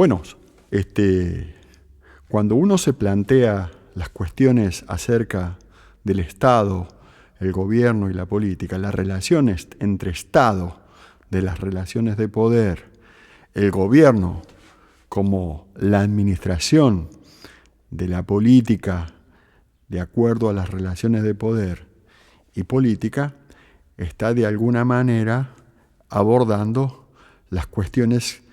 Bueno, cuando uno se plantea las cuestiones acerca del Estado, el gobierno y la política, las relaciones entre Estado, de las relaciones de poder, el gobierno como la administración de la política de acuerdo a las relaciones de poder y política, está de alguna manera abordando las cuestiones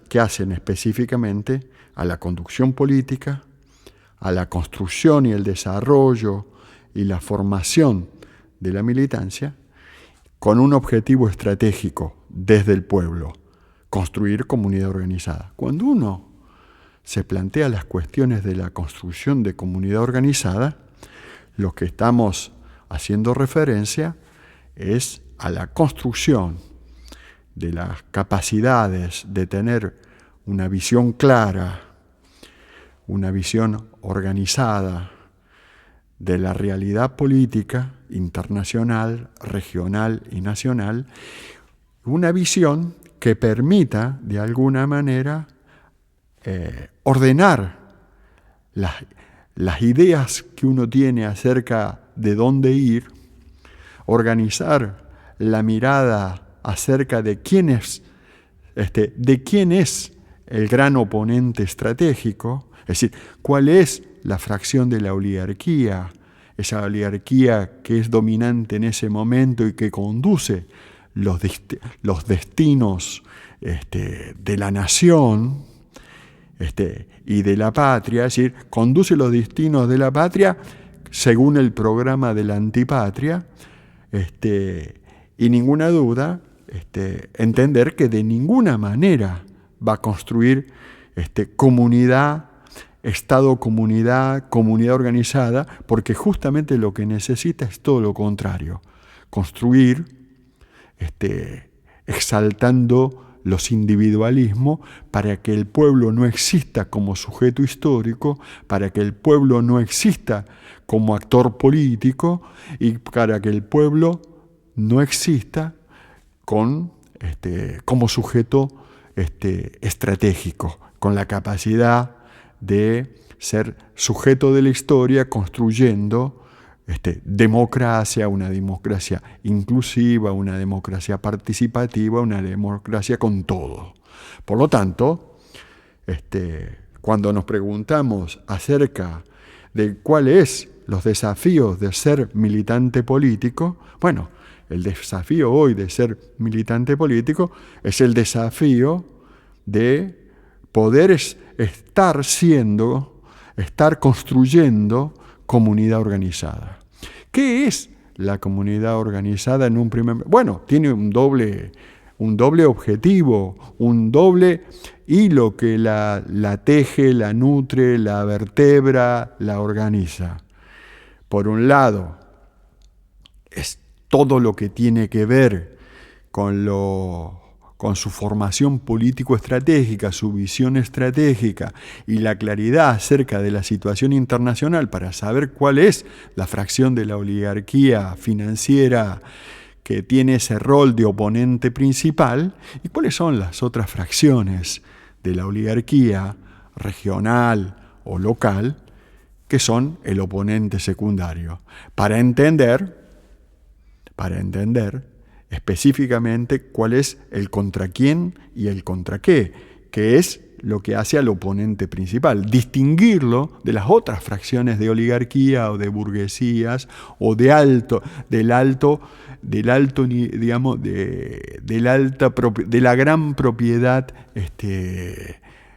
que hacen específicamente a la conducción política, a la construcción y el desarrollo y la formación de la militancia, con un objetivo estratégico desde el pueblo: construir comunidad organizada. Cuando uno se plantea las cuestiones de la construcción de comunidad organizada, lo que estamos haciendo referencia es a la construcción de las capacidades de tener una visión clara, una visión organizada de la realidad política internacional, regional y nacional, una visión que permita, de alguna manera, ordenar las ideas que uno tiene acerca de dónde ir, organizar la mirada acerca de quién es el gran oponente estratégico, es decir, cuál es la fracción de la oligarquía, esa oligarquía que es dominante en ese momento y que conduce los destinos de la nación y de la patria, es decir, conduce los destinos de la patria según el programa de la antipatria, y ninguna duda, entender que de ninguna manera va a construir comunidad, Estado-comunidad, comunidad organizada, porque justamente lo que necesita es todo lo contrario: construir, exaltando los individualismos para que el pueblo no exista como sujeto histórico, para que el pueblo no exista como actor político y para que el pueblo no exista como sujeto estratégico, con la capacidad de ser sujeto de la historia, construyendo democracia, una democracia inclusiva, una democracia participativa, una democracia con todo. Por lo tanto, cuando nos preguntamos acerca de cuáles son los desafíos de ser militante político, bueno, el desafío hoy de ser militante político es el desafío de poder estar construyendo comunidad organizada. ¿Qué es la comunidad organizada en un primer? Bueno, tiene un doble objetivo, un doble hilo que la teje, la nutre, la vertebra, la organiza. Por un lado, es todo lo que tiene que ver con su formación político-estratégica, su visión estratégica y la claridad acerca de la situación internacional para saber cuál es la fracción de la oligarquía financiera que tiene ese rol de oponente principal y cuáles son las otras fracciones de la oligarquía regional o local que son el oponente secundario, para entender específicamente cuál es el contra quién y el contra qué, que es lo que hace al oponente principal, distinguirlo de las otras fracciones de oligarquía o de burguesías o de la gran propiedad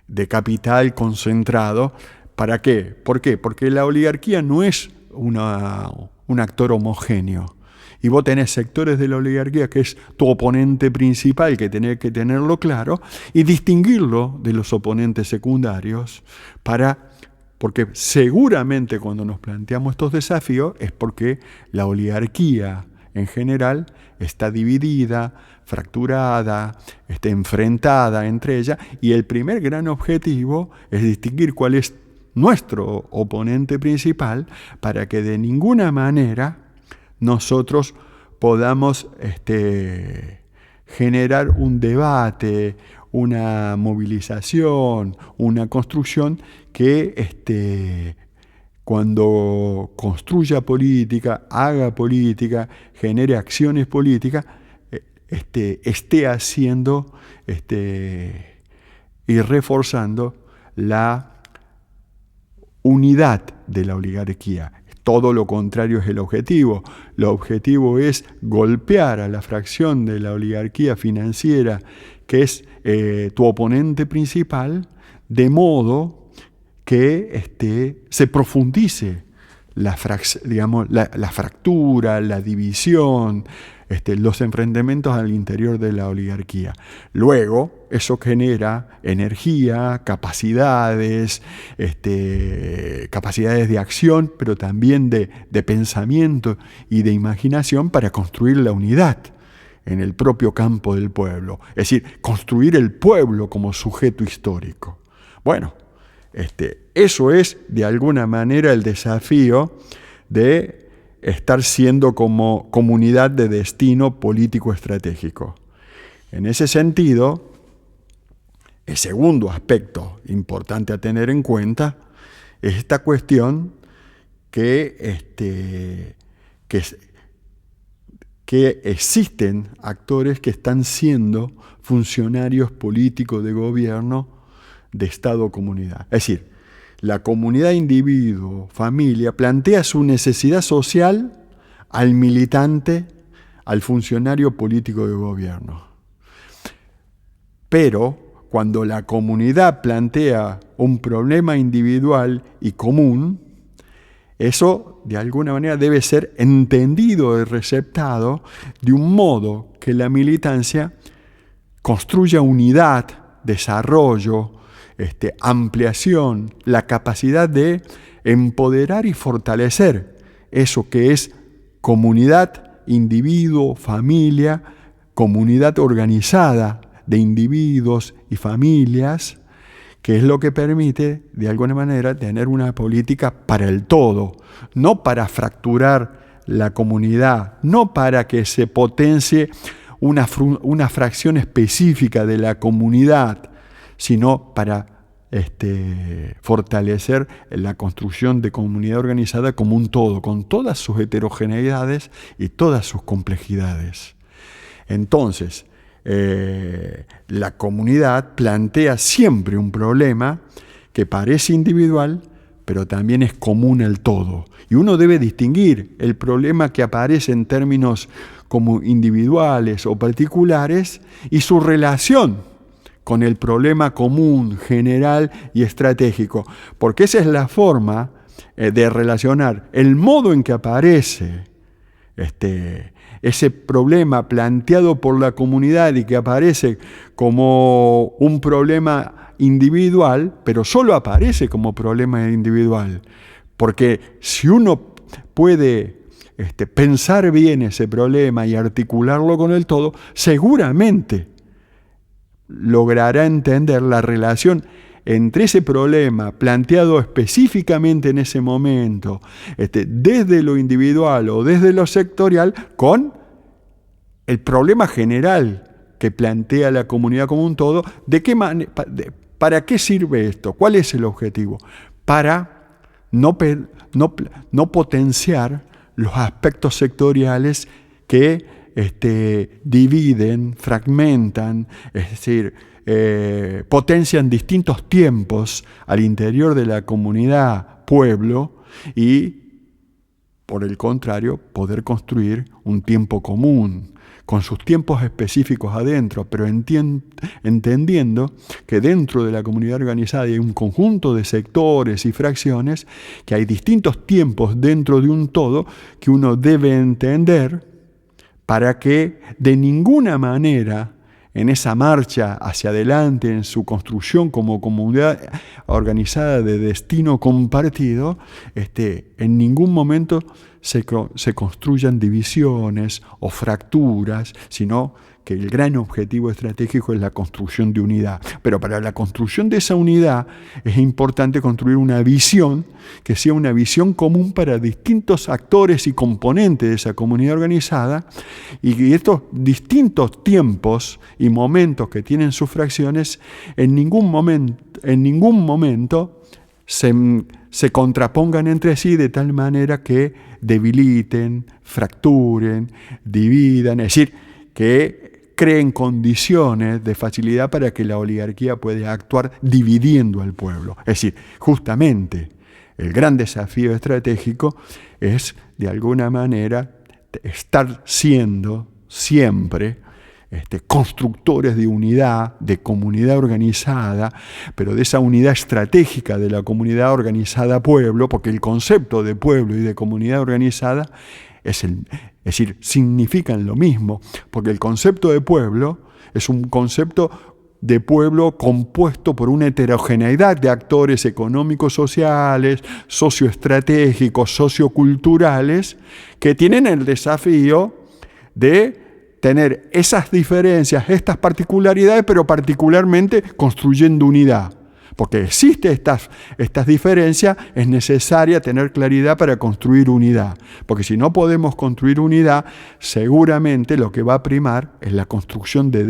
de capital concentrado. ¿Para qué? ¿Por qué? Porque la oligarquía no es un actor homogéneo. Y vos tenés sectores de la oligarquía que es tu oponente principal, que tenés que tenerlo claro, y distinguirlo de los oponentes secundarios, porque seguramente cuando nos planteamos estos desafíos es porque la oligarquía en general está dividida, fracturada, está enfrentada entre ellas, y el primer gran objetivo es distinguir cuál es nuestro oponente principal para que de ninguna manera nosotros podamos generar un debate, una movilización, una construcción que cuando construya política, haga política, genere acciones políticas, esté haciendo y reforzando la unidad de la oligarquía. Todo lo contrario es el objetivo. El objetivo es golpear a la fracción de la oligarquía financiera, que es tu oponente principal, de modo que se profundice la fractura, la división, los enfrentamientos al interior de la oligarquía. Luego, eso genera energía, capacidades de acción, pero también de pensamiento y de imaginación para construir la unidad en el propio campo del pueblo. Es decir, construir el pueblo como sujeto histórico. Bueno, eso es de alguna manera el desafío de estar siendo como comunidad de destino político estratégico. En ese sentido, el segundo aspecto importante a tener en cuenta es esta cuestión que existen actores que están siendo funcionarios políticos de gobierno de Estado-comunidad. Es decir, la comunidad individuo, familia, plantea su necesidad social al militante, al funcionario político de gobierno. Pero cuando la comunidad plantea un problema individual y común, eso de alguna manera debe ser entendido y receptado de un modo que la militancia construya unidad, desarrollo, ampliación, la capacidad de empoderar y fortalecer eso que es comunidad, individuo, familia, comunidad organizada de individuos y familias, que es lo que permite, de alguna manera, tener una política para el todo, no para fracturar la comunidad, no para que se potencie una fracción específica de la comunidad, sino para fortalecer la construcción de comunidad organizada como un todo, con todas sus heterogeneidades y todas sus complejidades. Entonces, la comunidad plantea siempre un problema que parece individual, pero también es común al todo. Y uno debe distinguir el problema que aparece en términos como individuales o particulares y su relación con el problema común, general y estratégico, porque esa es la forma de relacionar el modo en que aparece ese problema planteado por la comunidad y que aparece como un problema individual, pero solo aparece como problema individual, porque si uno puede pensar bien ese problema y articularlo con el todo, seguramente logrará entender la relación entre ese problema planteado específicamente en ese momento, desde lo individual o desde lo sectorial, con el problema general que plantea la comunidad como un todo. ¿Para qué sirve esto? ¿Cuál es el objetivo? Para no potenciar los aspectos sectoriales que dividen, fragmentan, es decir, potencian distintos tiempos al interior de la comunidad, pueblo, y por el contrario, poder construir un tiempo común, con sus tiempos específicos adentro, pero entendiendo que dentro de la comunidad organizada hay un conjunto de sectores y fracciones, que hay distintos tiempos dentro de un todo que uno debe entender para que de ninguna manera en esa marcha hacia adelante, en su construcción como comunidad organizada de destino compartido, en ningún momento se construyan divisiones o fracturas, sino que el gran objetivo estratégico es la construcción de unidad. Pero para la construcción de esa unidad es importante construir una visión que sea una visión común para distintos actores y componentes de esa comunidad organizada, y que estos distintos tiempos y momentos que tienen sus fracciones en ningún momento se contrapongan entre sí de tal manera que debiliten, fracturen, dividan, es decir, que creen condiciones de facilidad para que la oligarquía pueda actuar dividiendo al pueblo. Es decir, justamente el gran desafío estratégico es, de alguna manera, estar siendo siempre constructores de unidad, de comunidad organizada, pero de esa unidad estratégica de la comunidad organizada pueblo, porque el concepto de pueblo y de comunidad organizada es decir, significan lo mismo, porque el concepto de pueblo es un concepto de pueblo compuesto por una heterogeneidad de actores económicos, sociales, socioestratégicos, socioculturales, que tienen el desafío de tener esas diferencias, estas particularidades, pero particularmente construyendo unidad. Porque existen estas diferencias, es necesaria tener claridad para construir unidad. Porque si no podemos construir unidad, seguramente lo que va a primar es la construcción de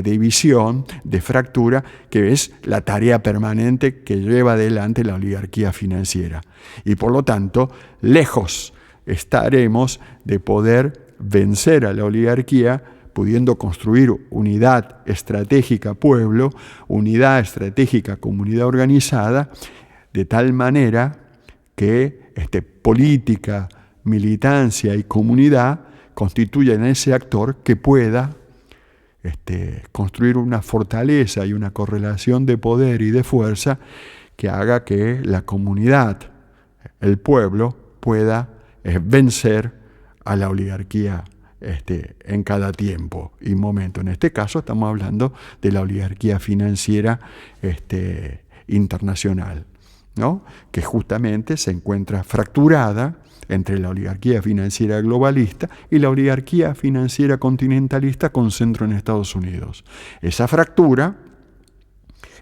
división, de fractura, que es la tarea permanente que lleva adelante la oligarquía financiera. Y por lo tanto, lejos estaremos de poder vencer a la oligarquía, pudiendo construir unidad estratégica pueblo, unidad estratégica comunidad organizada, de tal manera que política, militancia y comunidad constituyan ese actor que pueda construir una fortaleza y una correlación de poder y de fuerza que haga que la comunidad, el pueblo, pueda vencer a la oligarquía en cada tiempo y momento. En este caso estamos hablando de la oligarquía financiera internacional, ¿no? Que justamente se encuentra fracturada entre la oligarquía financiera globalista y la oligarquía financiera continentalista con centro en Estados Unidos. Esa fractura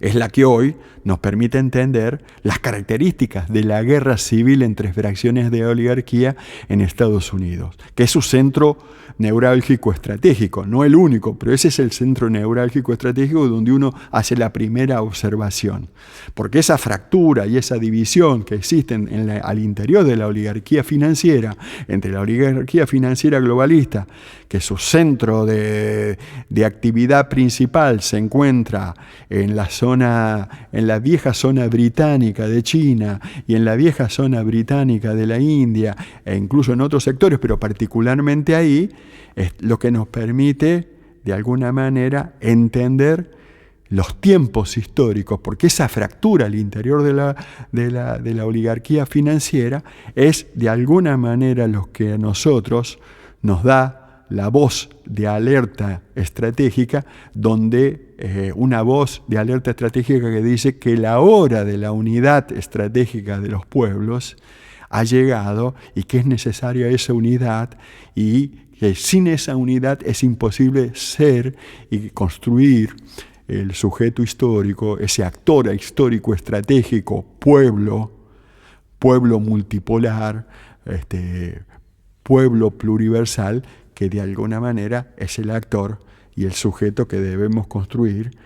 es la que hoy nos permite entender las características de la guerra civil entre fracciones de oligarquía en Estados Unidos, que es su centro neurálgico estratégico, no el único, pero ese es el centro neurálgico estratégico donde uno hace la primera observación. Porque esa fractura y esa división que existen al interior de la oligarquía financiera, entre la oligarquía financiera globalista, que su centro de actividad principal se encuentra en la vieja zona británica de China y en la vieja zona británica de la India, e incluso en otros sectores, pero particularmente ahí, es lo que nos permite, de alguna manera, entender los tiempos históricos, porque esa fractura al interior de la oligarquía financiera es, de alguna manera, lo que a nosotros nos da la voz de alerta estratégica, donde una voz de alerta estratégica que dice que la hora de la unidad estratégica de los pueblos ha llegado y que es necesaria esa unidad y que sin esa unidad es imposible ser y construir el sujeto histórico, ese actor histórico estratégico, pueblo multipolar, pueblo pluriversal, que de alguna manera es el actor y el sujeto que debemos construir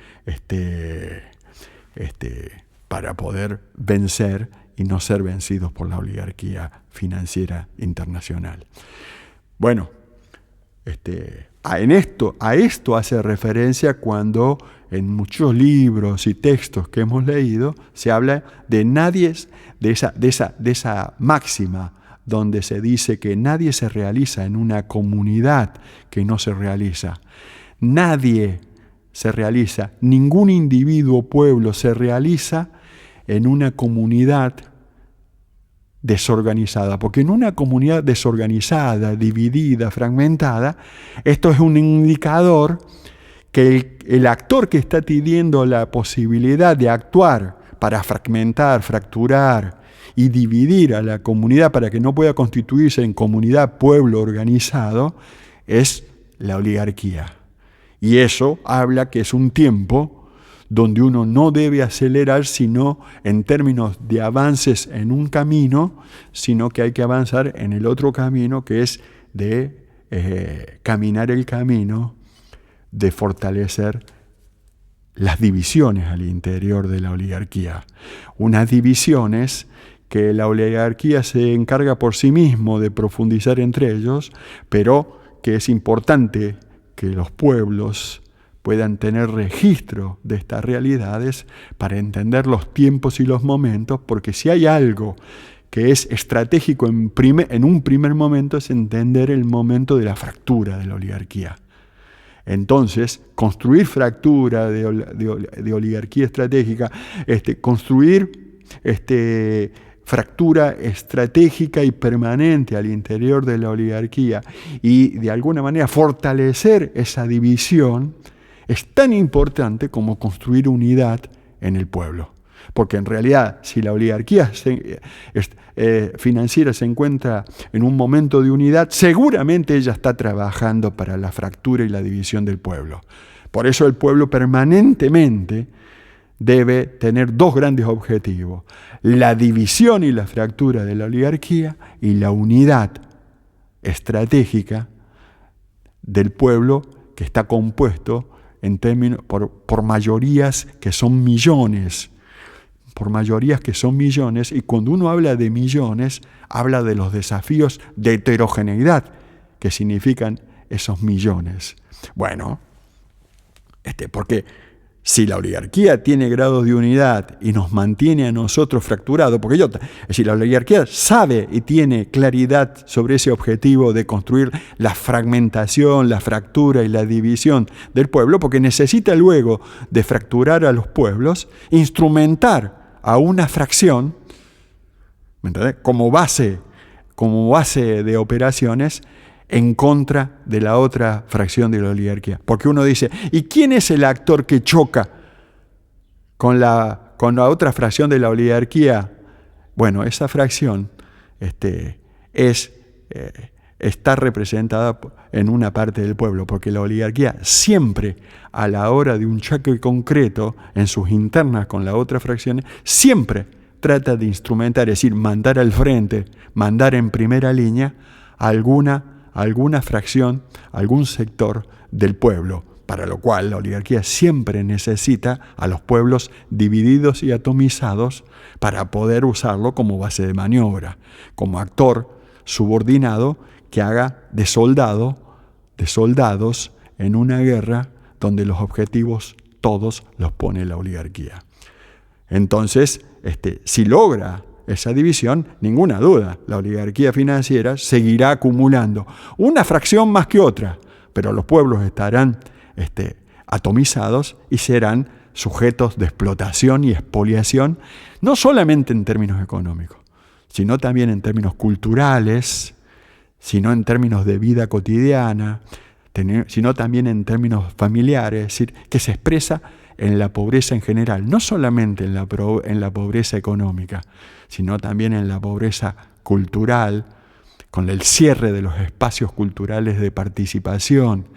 para poder vencer y no ser vencidos por la oligarquía financiera internacional. Bueno, a esto hace referencia cuando en muchos libros y textos que hemos leído se habla de esa máxima donde se dice que nadie se realiza en una comunidad que no se realiza. Nadie se realiza, ningún individuo o pueblo se realiza en una comunidad desorganizada, porque en una comunidad desorganizada, dividida, fragmentada, esto es un indicador que el actor que está teniendo la posibilidad de actuar para fragmentar, fracturar y dividir a la comunidad para que no pueda constituirse en comunidad, pueblo organizado, es la oligarquía. Y eso habla que es un tiempo donde uno no debe acelerar, sino en términos de avances en un camino, sino que hay que avanzar en el otro camino, que es de caminar el camino de fortalecer las divisiones al interior de la oligarquía. Unas divisiones que la oligarquía se encarga por sí mismo de profundizar entre ellos, pero que es importante que los pueblos puedan tener registro de estas realidades para entender los tiempos y los momentos, porque si hay algo que es estratégico en un primer momento es entender el momento de la fractura de la oligarquía. Entonces, construir fractura de oligarquía estratégica, construir fractura estratégica y permanente al interior de la oligarquía y de alguna manera fortalecer esa división es tan importante como construir unidad en el pueblo. Porque en realidad, si la oligarquía financiera se encuentra en un momento de unidad, seguramente ella está trabajando para la fractura y la división del pueblo. Por eso el pueblo permanentemente debe tener dos grandes objetivos: la división y la fractura de la oligarquía y la unidad estratégica del pueblo, que está compuesto en términos por mayorías que son millones. Y cuando uno habla de millones, habla de los desafíos de heterogeneidad que significan esos millones. Bueno, porque si la oligarquía tiene grados de unidad y nos mantiene a nosotros fracturados, la oligarquía sabe y tiene claridad sobre ese objetivo de construir la fragmentación, la fractura y la división del pueblo, porque necesita luego de fracturar a los pueblos, instrumentar a una fracción, ¿me entendés?, como base de operaciones en contra de la otra fracción de la oligarquía. Porque uno dice, ¿y quién es el actor que choca con la otra fracción de la oligarquía? Bueno, esa fracción está representada en una parte del pueblo, porque la oligarquía siempre, a la hora de un choque concreto en sus internas con la otra fracción, siempre trata de instrumentar, es decir, mandar al frente, mandar en primera línea alguna fracción, algún sector del pueblo, para lo cual la oligarquía siempre necesita a los pueblos divididos y atomizados para poder usarlo como base de maniobra, como actor subordinado que haga de soldados en una guerra donde los objetivos todos los pone la oligarquía. Entonces, si logra esa división, ninguna duda, la oligarquía financiera seguirá acumulando una fracción más que otra, pero los pueblos estarán atomizados y serán sujetos de explotación y expoliación, no solamente en términos económicos, sino también en términos culturales, sino en términos de vida cotidiana, sino también en términos familiares, es decir, que se expresa en la pobreza en general, no solamente en la pobreza económica, sino también en la pobreza cultural, con el cierre de los espacios culturales de participación,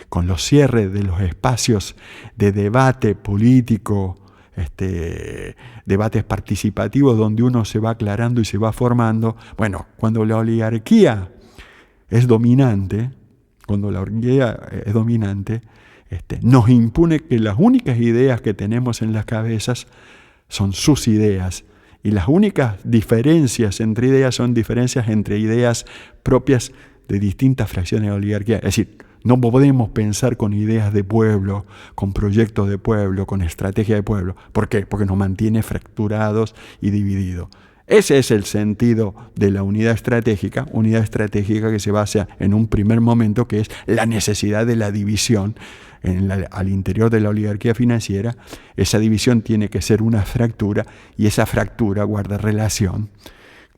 con los cierres de los espacios de debate político, debates participativos donde uno se va aclarando y se va formando. Bueno, cuando la oligarquía es dominante, nos impone que las únicas ideas que tenemos en las cabezas son sus ideas, y las únicas diferencias entre ideas son diferencias entre ideas propias de distintas fracciones de la oligarquía. Es decir, no podemos pensar con ideas de pueblo, con proyectos de pueblo, con estrategia de pueblo. ¿Por qué? Porque nos mantiene fracturados y divididos. Ese es el sentido de la unidad estratégica que se basa en un primer momento, que es la necesidad de la división al interior de la oligarquía financiera. Esa división tiene que ser una fractura, y esa fractura guarda relación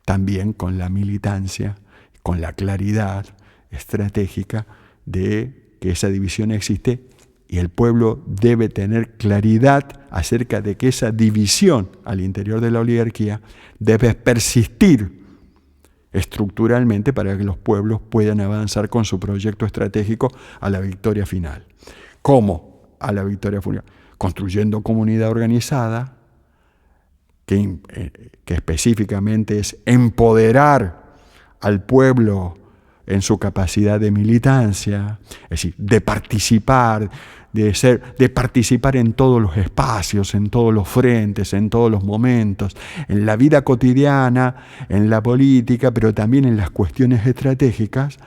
también con la militancia, con la claridad estratégica de que esa división existe, y el pueblo debe tener claridad acerca de que esa división al interior de la oligarquía debe persistir estructuralmente para que los pueblos puedan avanzar con su proyecto estratégico a la victoria final. ¿Cómo a la victoria final? Construyendo comunidad organizada, que específicamente es empoderar al pueblo en su capacidad de militancia, es decir, de participar, de participar en todos los espacios, en todos los frentes, en todos los momentos, en la vida cotidiana, en la política, pero también en las cuestiones estratégicas.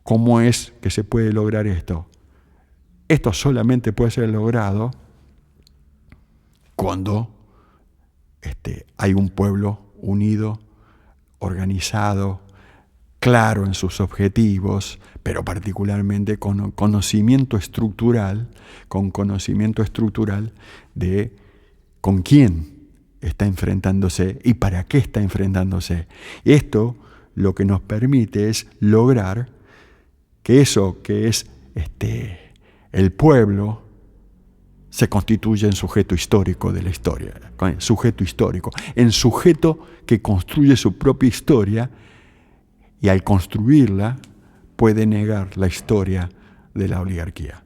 ¿Cómo es que se puede lograr esto? Esto solamente puede ser logrado cuando hay un pueblo unido, organizado, claro en sus objetivos, pero particularmente con conocimiento estructural de con quién está enfrentándose y para qué está enfrentándose. Esto lo que nos permite es lograr que eso que es el pueblo se constituye en sujeto histórico de la historia, sujeto histórico, en sujeto que construye su propia historia y al construirla puede negar la historia de la oligarquía.